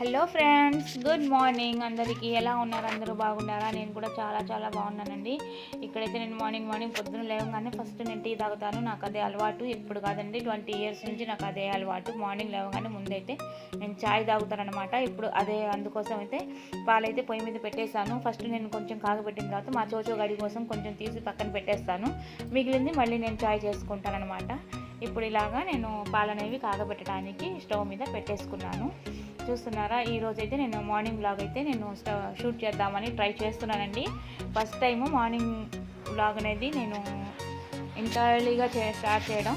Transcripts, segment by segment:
Hello friends, good morning అందరికీ. ఎలా ఉన్నారు? అందరూ బాగున్నారా? నేను కూడా చాలా బాగున్నానండి. ఇక్కడైతే నేను మార్నింగ్ పొద్దున్న లేవగానే ఫస్ట్ నేను టీ తాగుతాను. నాకు అదే అలవాటు. ఇప్పుడు కాదండి, 20 ఇయర్స్ నుంచి నాకు అదే అలవాటు. మార్నింగ్ లేవగానే ముందైతే నేను చాయ్ తాగుతానమాట. ఇప్పుడు అదే అందుకోసం అయితే పాలైతే పొయ్యి మీద పెట్టేశాను. ఫస్ట్ నేను కొంచెం కాగబెట్టిన తర్వాత మా చోచో గడి కోసం కొంచెం తీసి పక్కన పెట్టేస్తాను. మిగిలింది మళ్ళీ నేను చాయ్ చేసుకుంటానమాట. ఇప్పుడు ఇలాగా నేను పాలనేవి కాగబెట్టడానికి స్టవ్ మీద పెట్టేసుకున్నాను. చూస్తున్నారా, ఈరోజైతే నేను మార్నింగ్ వ్లాగ్ అయితే నేను షూట్ చేద్దామని ట్రై చేస్తున్నానండి. ఫస్ట్ టైము మార్నింగ్ వ్లాగ్ అనేది నేను ఇంత ఎర్లీగా స్టార్ట్ చేయడం.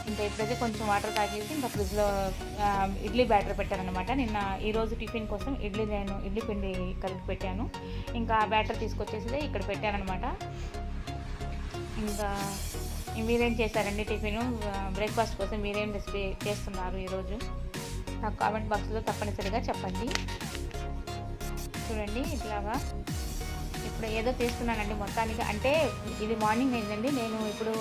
ఇంకా ఇప్పుడైతే కొంచెం వాటర్ తాగేసి ఇంకా ఫ్రిడ్జ్లో ఇడ్లీ బ్యాటర్ పెట్టానమాట. ఈరోజు టిఫిన్ కోసం ఇడ్లీ పిండి కలిపి పెట్టాను. ఇంకా బ్యాటర్ తీసుకొచ్చేసి ఇక్కడ పెట్టానమాట. ఇంకా మీరేం చేశారండి టిఫిన్? బ్రేక్ఫాస్ట్ కోసం మీరేం రెసిపీ చేస్తున్నారు ఈరోజు? నాకు కామెంట్ బాక్స్లో తప్పనిసరిగా చెప్పండి. చూడండి, ఇట్లాగా ఇప్పుడు ఏదో తీస్తున్నానండి మొత్తానికి. అంటే ఇది మార్నింగ్ అయిందండి. నేను ఇప్పుడు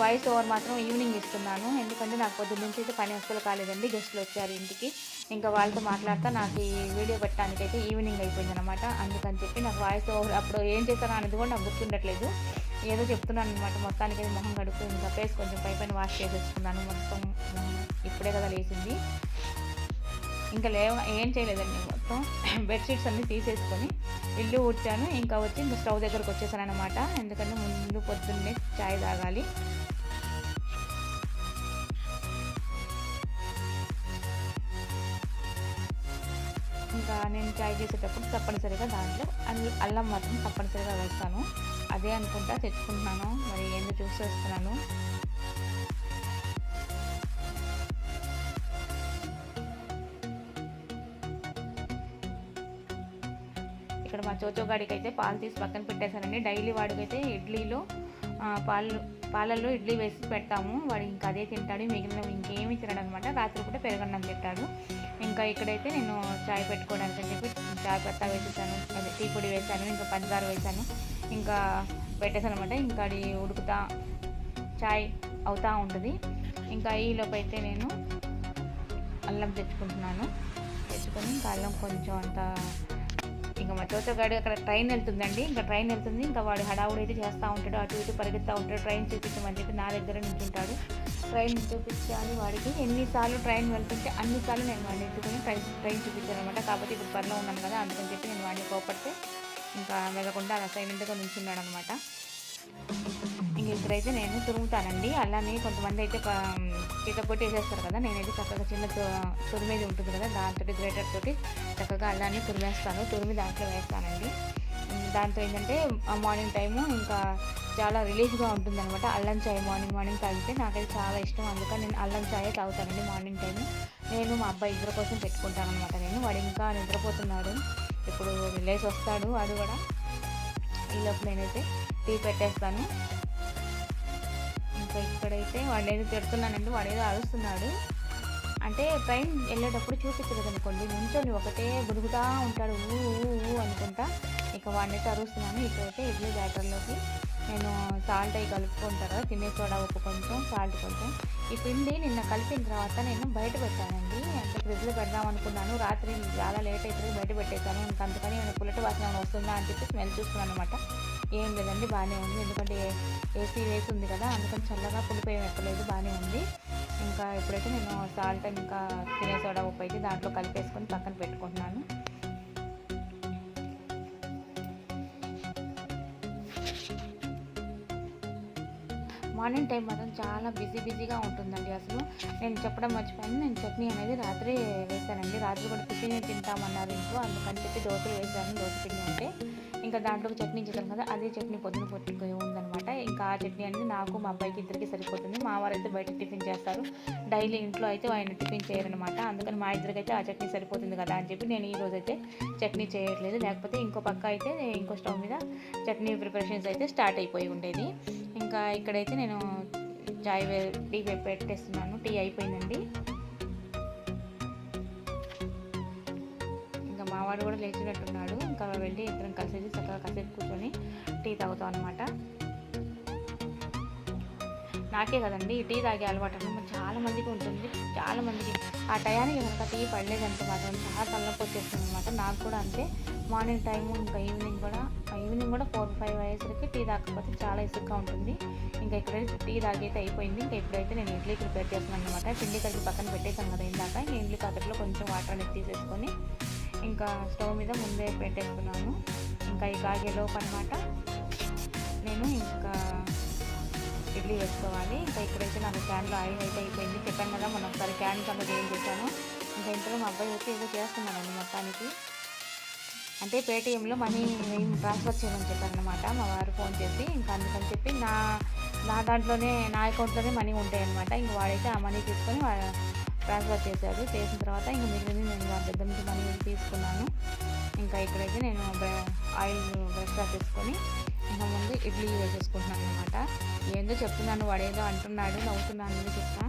వాయిస్ ఓవర్ మాత్రం ఈవినింగ్ ఇస్తున్నాను. ఎందుకంటే నాకు పొద్దున్న నుంచి అయితే పని అస్సలు కాలేదండి. గెస్టులు వచ్చారు ఇంటికి. ఇంకా వాళ్ళతో మాట్లాడుతూ నాకు ఈ వీడియో పెట్టడానికి అయితే ఈవినింగ్ అయిపోయింది అనమాట. అందుకని చెప్పి నాకు వాయిస్ ఓవర్ అప్పుడు ఏం చేస్తానో అనేది కూడా నాకు గుర్తుండట్లేదు. ఏదో చెప్తున్నాను అనమాట. మొత్తానికి అయితే మొహం కడుపు ఇంకా ఫేస్ కొంచెం పైన వాష్ చేసేసుకున్నాను. మొత్తం ఇప్పుడే కదా లేచింది. ఇంకా ఏం చేయలేదండి. మొత్తం బెడ్షీట్స్ అన్నీ తీసేసుకొని ఇల్లు ఊడ్చాను. ఇంకా వచ్చి ఇంకా స్టవ్ దగ్గరకు వచ్చేసాను అనమాట. ఎందుకంటే ముందు పొద్దున్నే చాయ్ తాగాలి. ఇంకా నేను చాయ్ చేసేటప్పుడు తప్పనిసరిగా దాంట్లో అల్లం మాత్రం తప్పనిసరిగా వేస్తాను. అదే అనుకుంటా తెచ్చుకుంటున్నాను. మరి ఏందో చూసేస్తున్నాను. ఇక్కడ మా చోచోగాడికి అయితే పాలు తీసి పక్కన పెట్టేశానండి. డైలీ వాడికైతే ఇడ్లీలో పాలల్లో ఇడ్లీ వేసి పెడతాము. వాడు ఇంకా అదే తింటాడు. మిగిలినవి ఇంకేమీ తినడు అనమాట. రాత్రి కూడా పెరుగన్నం తింటాడు. ఇంకా ఇక్కడైతే నేను చాయ్ పెట్టుకోవడానికి అని చెప్పి చాయ్ పత్తా వేసేసాను, అదే టీ పొడి వేసాను, ఇంకా పంచదార వేసాను, ఇంకా పెట్టేసాను అనమాట. ఇంకా అది ఉడుకుతా చాయ్ అవుతూ ఉంటుంది. ఇంకా ఈలోపు అయితే నేను అల్లం తెచ్చుకుంటున్నాను. తెచ్చుకొని ఇంకా అల్లం కొంచెం అంత ఇంకా మా చోచోగాడు అక్కడ ట్రైన్ వెళ్తుందండి. ఇంకా ట్రైన్ వెళ్తుంది. ఇంకా వాడు హడావుడు అయితే చేస్తూ ఉంటాడు. అటు ఇటు పరిగెత్తా ఉంటాడు. ట్రైన్ చూపించమని చెప్పి నా దగ్గర నించుంటాడు. ట్రైన్ చూపించాలి వాడికి. ఎన్నిసార్లు ట్రైన్ వెళ్తుంటే అన్నిసార్లు నేను వాడిని ఎత్తుకొని ట్రైన్ చూపించాను అనమాట. కాబట్టి ఇప్పుడు పనిలో ఉన్నాను కదా, అందుకని చెప్పి నేను వాడిని కోపడితే ఇంకా వెళ్ళకుండా అలా సైలెంట్గా నించున్నాడు అనమాట. ఇంక ఇక్కడైతే నేను తురుముతానండి. అలానే కొంతమంది అయితే చీత కొట్టి వేసేస్తారు కదా. నేనైతే చక్కగా చిన్న తురిమేది ఉంటుంది కదా, దాంతో గ్రేటర్ తోటి చక్కగా అల్లాన్ని తురిమేస్తాను. తురిమి దాంట్లో వేస్తానండి. దాంతో ఏంటంటే మార్నింగ్ టైము ఇంకా చాలా రిలీఫ్గా ఉంటుంది అనమాట. అల్లం చాయ్ మార్నింగ్ తాగితే నాకైతే చాలా ఇష్టం. అందుకని నేను అల్లం చాయ్ తాగుతానండి మార్నింగ్ టైము. నేను మా అబ్బాయి ఇద్దరు కోసం పెట్టుకుంటాను అనమాట. వాడు ఇంకా నిద్రపోతున్నాడు. ఇప్పుడు లేసి వస్తాడు వాడు కూడా. ఈలోపు నేనైతే టీ పెట్టేస్తాను. ఇంకా ఇక్కడైతే వాడు ఏదో తిడుతున్నానండి. వాడు ఏదో అరుస్తున్నాడు. అంటే ట్రైన్ వెళ్ళేటప్పుడు చూపించలేదు అనుకోండి, నుంచొని ఒకటే బురుగుతూ ఉంటాడు ఊ అనుకుంటా. ఇక వాడినైతే అరుస్తున్నాను. ఇక్కడైతే ఇడ్లీ బ్యాటర్లోకి నేను సాల్ట్ అవి కలుపుకుంటాను కదా, తినే సోడా, ఉప్పు కొంచెం, సాల్ట్ కొంచెం. ఈ పిండి నిన్న కలిపిన తర్వాత నేను బయట పెట్టానండి. అంటే ఫ్రిడ్జ్లో పెడదాం అనుకున్నాను. రాత్రి చాలా లేట్ అయితే బయట పెట్టేశాను. ఇంకా అందుకని నేను పుల్లటి వాసన వస్తుందా అని చెప్పి స్మెల్ చూస్తున్నాను అనమాట. ఏం లేదండి, బాగానే ఉంది. ఎందుకంటే ఏసీ వేసి ఉంది కదా, అందుకని చల్లగా పులిపోయి ఎక్కలేదు, బాగానే ఉంది. ఇంకా ఇప్పుడైతే నేను సాల్ట్ ఇంకా తినే సోడా, ఉప్పు అయితే దాంట్లో కలిపేసుకొని పక్కన పెట్టుకుంటున్నాను. మార్నింగ్ టైం మాత్రం చాలా బిజీగా ఉంటుందండి. అసలు నేను చెప్పడం మర్చిపోయాను, నేను చట్నీ అనేది రాత్రి వేసానండి. రాత్రి కూడా టిఫిన్ తింటామన్నారు ఇంట్లో, అందుకని చెప్పి దోశలు వేసాను. దోశ పిండి అంటే ఇంకా దాంట్లోకి చట్నీ చేశాను కదా, అదే చట్నీ పొద్దున ఉందనమాట. ఇంకా ఆ చట్నీ అనేది నాకు మా అబ్బాయికి ఇద్దరికి సరిపోతుంది. మా వారు అయితే బయట టిఫిన్ చేస్తారు. డైలీ ఇంట్లో అయితే ఆయన టిఫిన్ చేయరనమాట. అందుకని మా ఇద్దరికైతే ఆ చట్నీ సరిపోతుంది కదా అని చెప్పి నేను ఈరోజైతే చట్నీ చేయట్లేదు. లేకపోతే ఇంకో పక్క అయితే ఇంకో స్టవ్ మీద చట్నీ ప్రిపరేషన్స్ అయితే స్టార్ట్ అయిపోయి ఉండేది. ఇంకా ఇక్కడైతే నేను టీ పెట్టేస్తున్నాను. టీ అయిపోయిందండి. ఇంకా మావాడు కూడా లేచినట్టున్నాడు. ఇంకా వెళ్ళి ఇద్దరం కలిసేసి చక్కగా కాసేపు కూర్చొని టీ తాగుతాం అనమాట. నాకే కదండి ఈ టీ తాగే అలవాటు అనమాట చాలా మందికి ఉంటుంది. చాలా మందికి ఆ టయానికి కనుక టీ పడలేదంటే మాత్రం చాలా తలనొప్పి వచ్చేస్తుంది అనమాట. నాకు కూడా అంతే. మార్నింగ్ టైము ఇంకా ఈవినింగ్ కూడా 4-5 అయ్యేసరికి టీ తాగకపోతే చాలా ఇసుగ్గా ఉంటుంది. ఇంకా ఇక్కడైతే టీ తాగైతే అయిపోయింది. ఇంకా ఇప్పుడైతే నేను ఇడ్లీ ప్రిపేర్ చేస్తున్నాను అనమాట. పిండి కలిపి పక్కన పెట్టేసాను కదా ఇందాక. ఇంకా ఇడ్లీ పాత్రలో కొంచెం వాటర్ అనేది తీసేసుకొని ఇంకా స్టవ్ మీద ముందే పెట్టేస్తున్నాను. ఇంకా ఈ కాగేలోపు అనమాట నేను ఇంకా ఇడ్లీ వేసుకోవాలి. ఇంకా ఇక్కడైతే నాకు క్యాన్లో ఆయిల్ అయితే అయిపోయింది. చెప్పాను కదా మనం ఒకసారి క్యాన్ సంగతి ఏం చేశాను. ఇంకా ఇంట్లో మా అబ్బాయి వచ్చి ఏదో చేస్తున్నానండి మొత్తానికి. అంటే పేటీఎంలో మనీ ట్రాన్స్ఫర్ చేయమని చెప్పారనమాట మా వారు ఫోన్ చేసి. ఇంకా అందుకని చెప్పి నా దాంట్లోనే నా అకౌంట్లోనే మనీ ఉంటాయన్నమాట. ఇంక వాడైతే ఆ మనీ తీసుకొని ట్రాన్స్ఫర్ చేశాడు. చేసిన తర్వాత ఇంక మిగిలింది నేను వాళ్ళ దగ్గర నుంచి మనీ తీసుకున్నాను. ఇంకా ఇక్కడైతే నేను ఆయిల్ బ్రష్ తీసుకొని ఇంకా ముందు ఇడ్లీ వేసేసుకుంటున్నాను అనమాట. ఏందో చెప్తున్నాను, వాడేదో అంటున్నాడు, నవ్వుతున్నాను చెప్తా.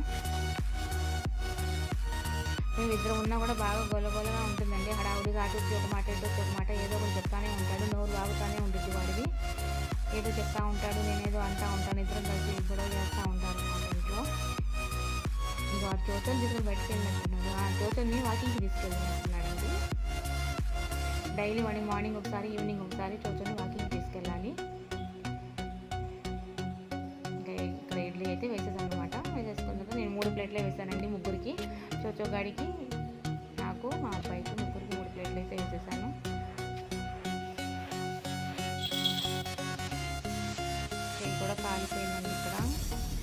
మేము ఇద్దరు ఉన్నా కూడా బాగా గొలగొలగా ఉంటుందండి. హడావుడిగా అటు వచ్చి ఒక మాట ఇటు వచ్చి ఒక మాట ఏదో ఒకటి చెప్తానే ఉంటాడు. నోరు బాగుతానే ఉంటుంది వాడిది. ఏదో చెప్తా ఉంటాడు, నేనేదో అంటూ ఉంటాను. ఇద్దరం కలిసి గొడవ చేస్తూ ఉంటారు మా ఇంట్లో. ఇంకా వాడు చోచని తీసుకొని బయటకు వెళ్ళినట్టున్నాడు. ఆ చోచని వాకింగ్కి తీసుకెళ్ళినట్టున్నాడండి. డైలీ వాడిని మార్నింగ్ ఒకసారి ఈవినింగ్ ఒకసారి చోచని వాకింగ్కి తీసుకెళ్ళాలి. ఇంకా ఇక్కడ ఇడ్లీ అయితే వేసేసాను అనమాట. వేసేసుకున్నాక నేను 3 ప్లేట్లే వేసానండి ముగ్గురికి. చోచో గాడికి, నాకు, మా అబ్బాయికి ముగ్గురికి 3 ప్లేట్లు అయితే వేసేసాను. ఇది కూడా కాలిపోయిందండి ఇక్కడ.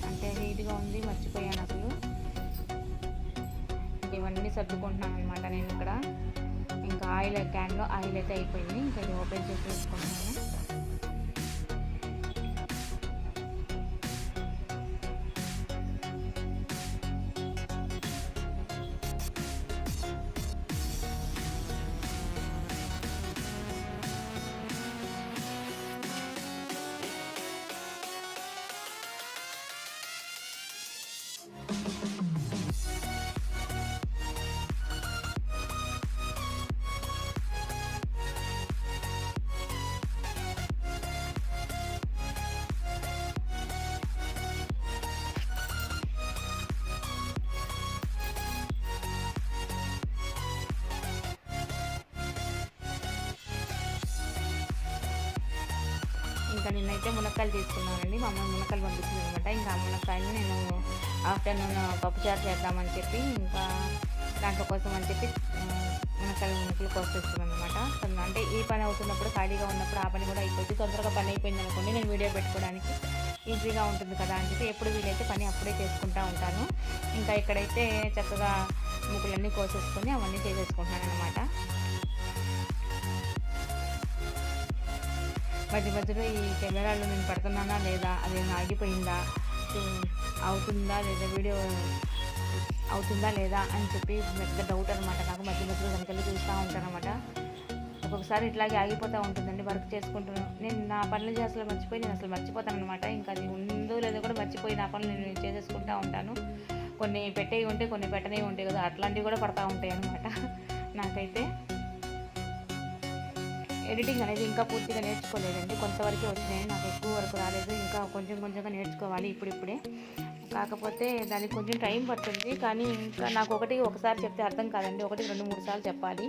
అంటే నీట్గా ఉంది, మర్చిపోయాను అసలు. ఇవన్నీ సర్దుకుంటున్నాను అనమాట నేను ఇక్కడ. ఇంకా క్యాన్లో ఆయిల్ అయితే అయిపోయింది. ఇంకా ఇది ఓపెన్ చేసి వేసుకుంటున్నాను. ఇంకా నిన్నైతే మునక్కాయలు తీసుకున్నానండి. మా అమ్మ మునక్కాయలు పంపించింది అనమాట. ఇంకా ఆ మునక్కాయలు నేను ఆఫ్టర్నూన్ పప్పుచారు చేద్దామని చెప్పి ఇంకా దాంట్లో కోసం అని చెప్పి మునక్కలు కోసేస్తున్నాను అనమాట. అంటే ఈ పని అవుతున్నప్పుడు ఖాళీగా ఉన్నప్పుడు ఆ పని కూడా అయిపోయింది. తొందరగా పని అయిపోయింది అనుకోండి, నేను వీడియో పెట్టుకోవడానికి ఈజీగా ఉంటుంది కదా అని చెప్పి ఎప్పుడు వీలైతే పని అప్పుడే చేసుకుంటూ ఉంటాను. ఇంకా ఇక్కడైతే చక్కగా ముక్కలన్నీ కోసేసుకొని అవన్నీ చేసేసుకుంటున్నాను అనమాట. మధ్యలో ఈ కెమెరాలో నేను పడుతున్నానా లేదా, అదేమో ఆగిపోయిందా, అవుతుందా లేదా, వీడియో అవుతుందా లేదా అని చెప్పి పెద్ద డౌట్ అనమాట నాకు. మధ్యలో దానికెళ్ళి చూస్తూ ఉంటాను అనమాట. ఒక్కొక్కసారి ఇట్లాగే ఆగిపోతూ ఉంటుందండి వర్క్ చేసుకుంటున్నాను. నేను నా పనులు అసలు మర్చిపోతాను అనమాట. ఇంకా అది ఉందో లేదో కూడా మర్చిపోయి నా పనులు నేను చేసేసుకుంటూ ఉంటాను. కొన్ని పెట్టేవి ఉంటాయి, కొన్ని పెట్టనేవి ఉంటాయి కదా, అట్లాంటివి కూడా పడతా ఉంటాయి అనమాట. నాకైతే ఎడిటింగ్ అనేది ఇంకా పూర్తిగా నేర్చుకోలేదండి. కొంతవరకే వచ్చినాయి, నాకు ఎక్కువ వరకు రాలేదు. ఇంకా కొంచెంగా నేర్చుకోవాలి ఇప్పుడిప్పుడే. కాకపోతే దానికి కొంచెం టైం పడుతుంది. కానీ ఇంకా నాకు ఒకసారి చెప్తే అర్థం కాదండి. 2-3 సార్లు చెప్పాలి.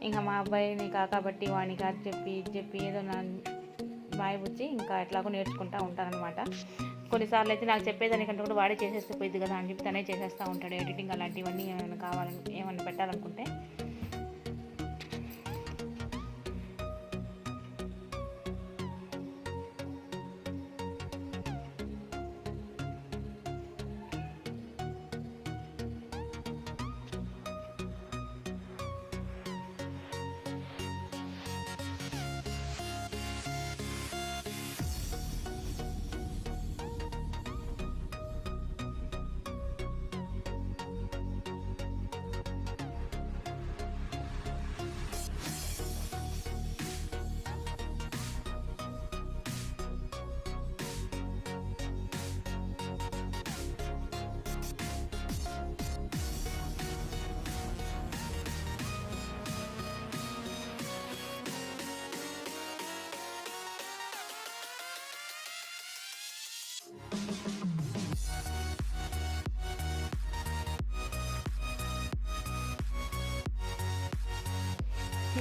ఇంకా మా అబ్బాయిని కాబట్టి వాడిని కాదు చెప్పి ఏదో నా బాయ్ వచ్చి ఇంకా ఎట్లాగో నేర్చుకుంటూ ఉంటానన్నమాట. కొన్నిసార్లు అయితే నాకు చెప్పేదానికంటే కూడా వాడే చేసేస్తే పోయింది కదా అని చెప్పి తనే చేసేస్తూ ఉంటాడు. ఎడిటింగ్ అలాంటివన్నీ ఏమైనా పెట్టాలనుకుంటే.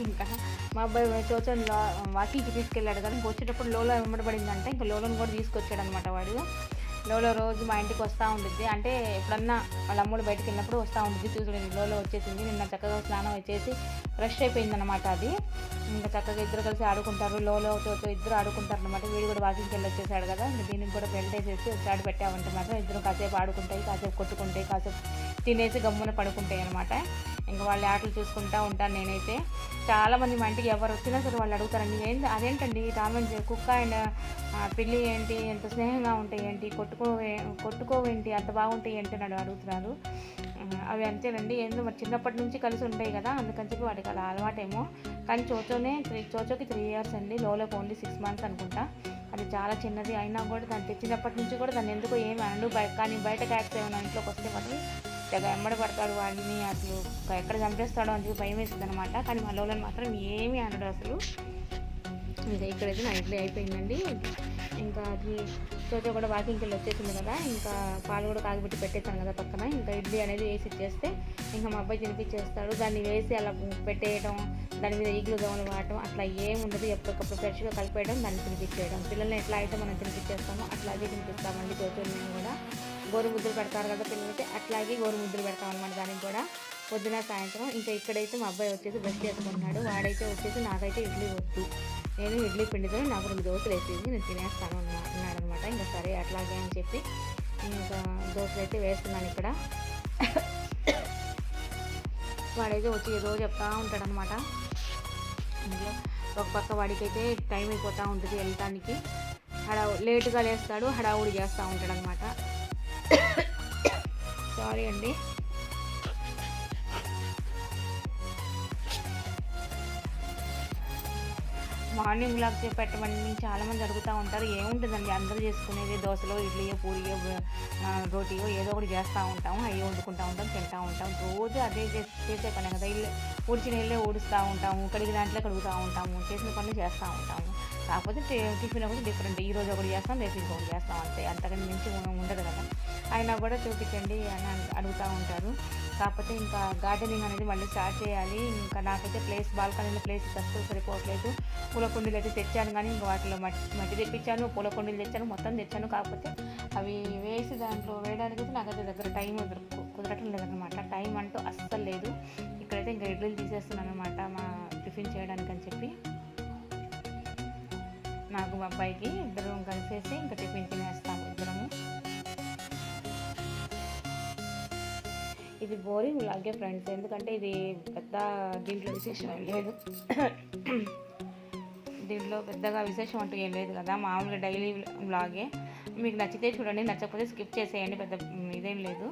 ఇంకా మా అబ్బాయి చోచని వాకింగ్కి తీసుకెళ్ళాడు కదా, ఇంక వచ్చేటప్పుడు లోలో వెంబడబడిందంటే ఇంకా లోలోని కూడా తీసుకొచ్చాడు అనమాట వాడు. లోలో రోజు మా ఇంటికి వస్తూ ఉంటుంది, అంటే ఎప్పుడన్నా వాళ్ళ అమ్ముడు బయటకు వెళ్ళినప్పుడు వస్తూ ఉంటుంది. చూసుకుని లోలో వచ్చేసింది, నిన్న చక్కగా స్నానం వచ్చేసి ఫ్రెష్ అయిపోయింది అనమాట అది. ఇంకా చక్కగా ఇద్దరు కలిసి ఆడుకుంటారు, లోలో చోచో ఇద్దరు ఆడుకుంటారు అనమాట. వీడు కూడా వాకింగ్కి వెళ్ళి వచ్చేసాడు కదా, ఇంకా దీనికి కూడా బెల్ట్ వేసేసి వచ్చాడు పెట్టామంటే మాత్రం ఇద్దరు కాసేపు ఆడుకుంటాయి, కాసేపు కొట్టుకుంటాయి, కాసేపు తినేసి గమ్మున పడుకుంటాయి అనమాట. ఇంకా వాళ్ళ ఆటలు చూసుకుంటూ ఉంటాను నేనైతే. చాలామంది మా ఇంటికి ఎవరు వచ్చినా సరే వాళ్ళు అడుగుతారండి, ఏంటి అదేంటండి టామ్ అండ్ జెర్రీ కుక్క అండ్ పిల్లి ఏంటి ఎంత స్నేహంగా ఉంటాయి ఏంటి, కొట్టుకోవేంటి అంత బాగుంటాయి ఏంటి అని అడుగుతున్నారు. అవి అంతేనండి, ఏందో మరి చిన్నప్పటి నుంచి కలిసి ఉంటాయి కదా, అందుకని చెప్పి వాటికి అలా అలవాటేమో. కానీ చోచోకి 3 years అండి, లోలోకి ఓన్లీ 6 months అనుకుంటా. అది చాలా చిన్నది అయినా కూడా దాన్ని తెచ్చినప్పటి నుంచి కూడా దాన్ని ఎందుకో ఏమి అనడు. కానీ బయట క్యాట్స్ ఏమైనా ఇంట్లోకి వస్తే మాత్రం తెగ ఎమ్మడి పడతాడు, వాడిని అసలు ఎక్కడ చంపేస్తాడో అని చెప్పి భయం వేస్తుంది అనమాట. కానీ మా లోలను మాత్రం ఏమీ అనడు అసలు. ఇంకా ఇక్కడైతే నా ఇడ్లీ అయిపోయిందండి. ఇంకా అది చోచో కూడా వాకింగ్కి వెళ్ళి వచ్చేసింది కదా, ఇంకా పాలు కూడా కాగిపెట్టి పెట్టేస్తాను కదా పక్కన. ఇంకా ఇడ్లీ అనేది వేసి ఇచ్చేస్తే ఇంకా మా అబ్బాయి తినిపించేస్తాడు. దాన్ని వేసి అలా పెట్టేయడం, దాని మీద ఈగులు దోమలు వాడటం అట్లా ఏముండదు. ఎప్పటికప్పుడు ఫ్రెష్గా కలిపేయడం, దాన్ని తినిపించేయడం. పిల్లల్ని ఎట్లా అయితే మనం తినిపించేస్తామో అట్లాగే తినిపిస్తామండి చోచోని. మేము కూడా గోరు ముద్దలు పెడతారు కదా పిల్లలకి, అట్లాగే గోరు ముద్దలు పెడతాం అనమాట దానికి కూడా పొద్దున సాయంత్రం. ఇంకా ఇక్కడైతే మా అబ్బాయి వచ్చేసి బ్రష్ చేసుకుంటున్నాడు. వాడైతే వచ్చేసి నాకైతే ఇడ్లీ వద్దు, నేను ఇడ్లీ పిండితో నాకు 2 దోశలు వేసేసి నేను తినేస్తాను అన్నాడు అనమాట. ఇంకా సరే అట్లాగే అని చెప్పి ఇంకా దోశలు అయితే వేస్తున్నాను ఇక్కడ. వాడైతే వచ్చి ఏదో చెప్తా ఉంటాడు అనమాట. ఇంట్లో ఒక పక్క వాడికైతే టైం అయిపోతూ ఉంటుంది వెళ్ళటానికి, లేటుగా లేస్తాడు, హడావుడి చేస్తూ ఉంటాడు అనమాట. సారీ అండి. మార్నింగ్ వ్లాగ్ పెట్టమని చాలామంది అడుగుతూ ఉంటారు. ఏముంటుందండి అందరూ చేసుకునేది, దోశలో ఇడ్లీయో పూరియో రోటీయో ఏదో ఒకటి చేస్తూ ఉంటాము, అవి వండుకుంటూ ఉంటాం, తింటూ ఉంటాం. రోజు అదే చేసే పని కదా, ఇల్లు ఊడ్చిన ఇల్లే ఊడుస్తూ ఉంటాము, కడిగి దాంట్లో కడుగుతూ ఉంటాము, చేసిన పనులు చేస్తూ ఉంటాము. కాకపోతే టిఫిన్ ఒకటి డిఫరెంట్, ఈరోజు ఒకటి చేస్తాం, రేపు ఇంకొకటి చేస్తాం అంతే, అంతకని మించి ఉండదు కదా. అయినా కూడా చూపించండి అని అడుగుతూ ఉంటారు. కాకపోతే ఇంకా గార్డెనింగ్ అనేది మళ్ళీ స్టార్ట్ చేయాలి. ఇంకా నాకైతే బాల్కనీలో ప్లేస్ అస్సలు సరిపోవట్లేదు. పూల కుండీలు అయితే తెచ్చాను, కానీ ఇంకా వాటిలో మట్టి తెప్పించాను, పూల కుండీలు తెచ్చాను, మొత్తం తెచ్చాను. కాకపోతే అవి వేసి దాంట్లో వేయడానికి నాకైతే దగ్గర టైం కుదరటం లేదనమాట. టైం అంటూ అస్సలు లేదు. ఇక్కడైతే ఇంకా ఇడ్లీలు తీసేస్తున్నాను అనమాట మా టిఫిన్ చేయడానికి అని చెప్పి. నాకు మా అబ్బాయికి ఇద్దరం కలిసేసి ఇంకా టిఫిన్ తినేస్తాము ఇద్దరము. ఇది బోరింగ్ వ్లాగే ఫ్రెండ్స్, ఎందుకంటే ఇది పెద్ద దీంట్లో విశేషం ఏం లేదు. దీంట్లో పెద్దగా విశేషం అంటూ ఏం లేదు కదా, మామూలుగా డైలీ వ్లాగే. మీకు నచ్చితే చూడండి, నచ్చకపోతే స్కిప్ చేసేయండి, పెద్ద ఇదేం లేదు.